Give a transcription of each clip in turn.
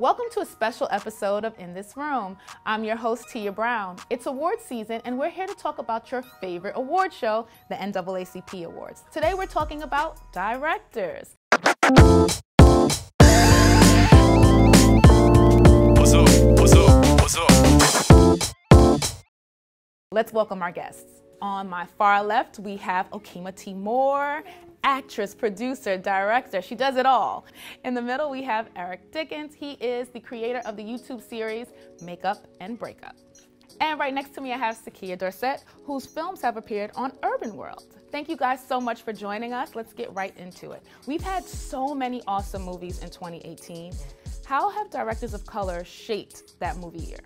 Welcome to a special episode of In This Room. I'm your host, Tia Brown. It's award season, and we're here to talk about your favorite award show, the NAACP Awards. Today, we're talking about directors. What's up? What's up? What's up? Let's welcome our guests. On my far left, we have Okima T. Moore, actress, producer, director. She does it all. In the middle, we have Eric Dickens. He is the creator of the YouTube series Makeup and Breakup. And right next to me, I have Sakia Dorset, whose films have appeared on Urban World. Thank you guys so much for joining us. Let's get right into it. We've had so many awesome movies in 2018. How have directors of color shaped that movie year?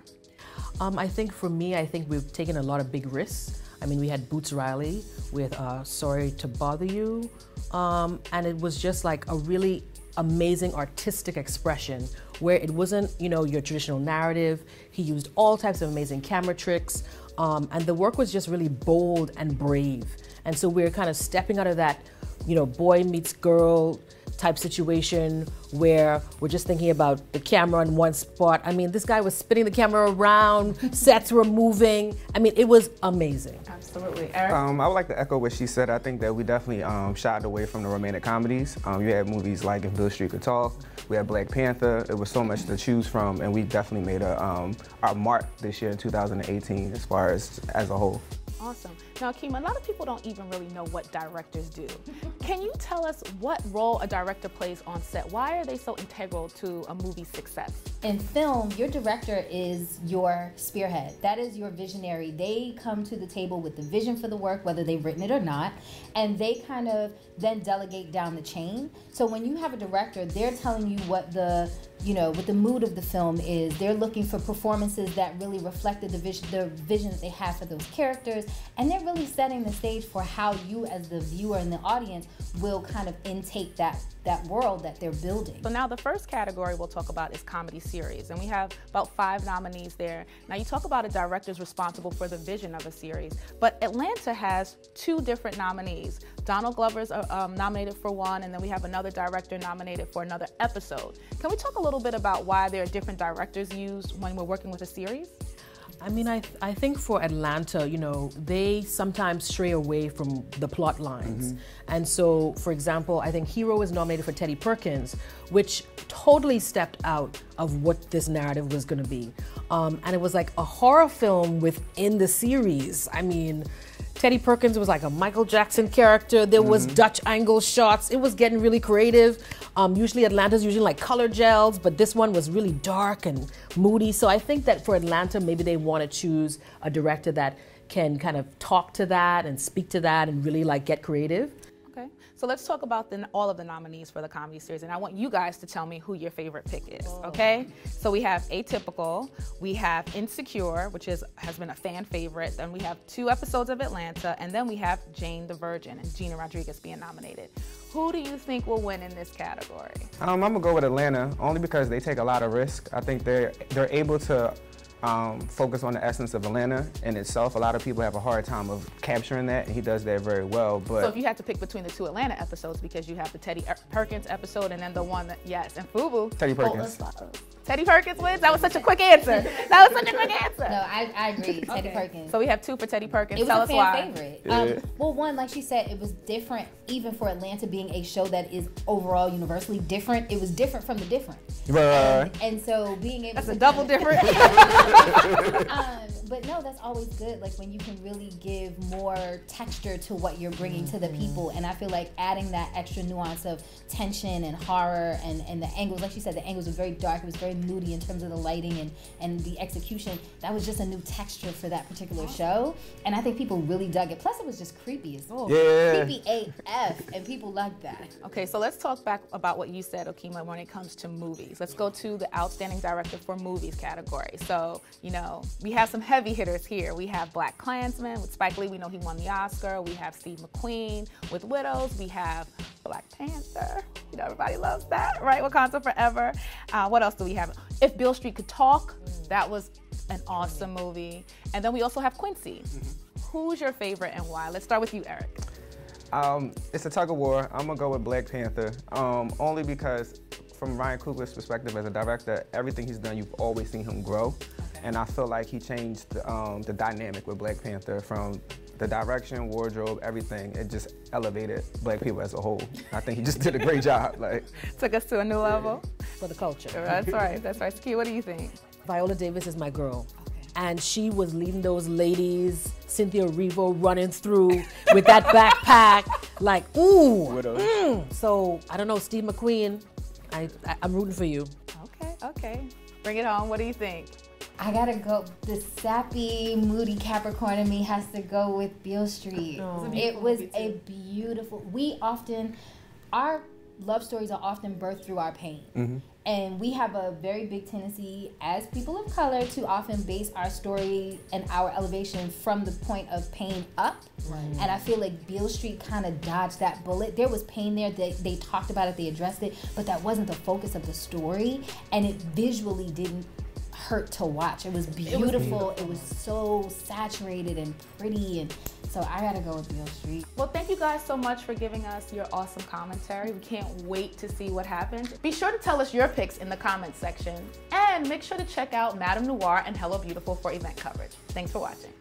I think for me, we've taken a lot of big risks. I mean, we had Boots Riley with Sorry to Bother You, and it was just like a really amazing artistic expression where it wasn't, you know, your traditional narrative. He used all types of amazing camera tricks, and the work was just really bold and brave. And so we're kind of stepping out of that, you know, boy meets girl type situation where we're just thinking about the camera in one spot. I mean, this guy was spinning the camera around, sets were moving. I mean, it was amazing. Absolutely. Eric? I would like to echo what she said. I think that we definitely shied away from the romantic comedies. You had movies like If Beale Street Could Talk, we had Black Panther. It was so much to choose from, and we definitely made our mark this year in 2018 as far as a whole. Awesome. Now, Akima, a lot of people don't even really know what directors do. Can you tell us what role a director plays on set? Why are they so integral to a movie's success? In film, your director is your spearhead. That is your visionary. They come to the table with the vision for the work, whether they've written it or not, and they kind of then delegate down the chain. So when you have a director, they're telling you what the mood of the film is. They're looking for performances that really reflected the vision that they have for those characters, and they're really setting the stage for how you as the viewer and the audience will kind of intake that world that they're building. So now the first category we'll talk about is comedy series, and we have about 5 nominees there. Now you talk about a director's responsible for the vision of a series, but Atlanta has 2 different nominees. Donald Glover's nominated for one, and then we have another director nominated for another episode. Can we talk a little bit about why there are different directors used when we're working with a series? I mean, I think for Atlanta, you know, they sometimes stray away from the plot lines. And so, for example, I think Hero was nominated for Teddy Perkins, which totally stepped out of what this narrative was going to be. And it was like a horror film within the series. I mean, Teddy Perkins was like a Michael Jackson character. There was Dutch angle shots. It was getting really creative. Usually Atlanta's using like color gels, but this one was really dark and moody. So I think that for Atlanta, maybe they want to choose a director that can kind of talk to that and speak to that and really like get creative. Okay, so let's talk about all of the nominees for the comedy series, and I want you guys to tell me who your favorite pick is, okay? So we have Atypical, we have Insecure, which has been a fan favorite, then we have 2 episodes of Atlanta, and then we have Jane the Virgin and Gina Rodriguez being nominated. Who do you think will win in this category? I'm gonna go with Atlanta only because they take a lot of risk. I think they're able to focus on the essence of Atlanta in itself. A lot of people have a hard time of capturing that, and he does that very well. But so if you had to pick between the 2 Atlanta episodes, because you have the Teddy Perkins episode and then the one that, yes, and FUBU. Teddy Perkins. Teddy Perkins wins? That was such a quick answer. That was such a quick answer. No, I agree. Teddy Perkins. So we have 2 for Teddy Perkins. It was Tell a us fan why. favorite. Yeah. Well, one, like she said, it was different even for Atlanta being a show that is overall universally different. It was different from the different. Right. And so being able That's to a double different. but no, that's always good. Like when you can really give more texture to what you're bringing to the people. And I feel like adding that extra nuance of tension and horror and the angles, like she said, the angles were very dark. It was very moody in terms of the lighting and the execution. That was just a new texture for that particular show. And I think people really dug it. Plus it was just creepy as well. Yeah. Creepy AF, and people liked that. Okay, so let's talk back about what you said, Okima, when it comes to movies. Let's go to the Outstanding Director for Movies category. So, you know, we have some heavy hitters here. We have Black Klansman with Spike Lee. We know he won the Oscar. We have Steve McQueen with Widows. We have Black Panther. You know, everybody loves that, right? Wakanda Forever. What else do we have? If Beale Street Could Talk. That was an awesome movie. And then we also have Quincy. Who's your favorite and why? Let's start with you, Eric. It's a tug of war. I'm gonna go with Black Panther, only because from Ryan Coogler's perspective as a director, everything he's done, you've always seen him grow. And I feel like he changed the dynamic with Black Panther from the direction, wardrobe, everything. It just elevated Black people as a whole. I think he just did a great job. Like, took us to a new level. For the culture. That's right, that's right. Ski, what do you think? Viola Davis is my girl. And she was leading those ladies, Cynthia Erivo running through with that backpack, like, ooh. So, I don't know, Steve McQueen, I'm rooting for you. Okay. Bring it home. What do you think? I gotta go. The sappy, moody Capricorn in me has to go with Beale Street. Oh. It was a beautiful. Our love stories are often birthed through our pain. And we have a very big tendency as people of color to often base our story and our elevation from the point of pain up. And I feel like Beale Street kind of dodged that bullet. There was pain there, they talked about it, they addressed it, but that wasn't the focus of the story. And it visually didn't hurt to watch. It was beautiful. It was so saturated and pretty, and so I gotta go with Beale Street. Well, thank you guys so much for giving us your awesome commentary. We can't wait to see what happens. Be sure to tell us your picks in the comments section, and make sure to check out Madame Noire and Hello Beautiful for event coverage. Thanks for watching.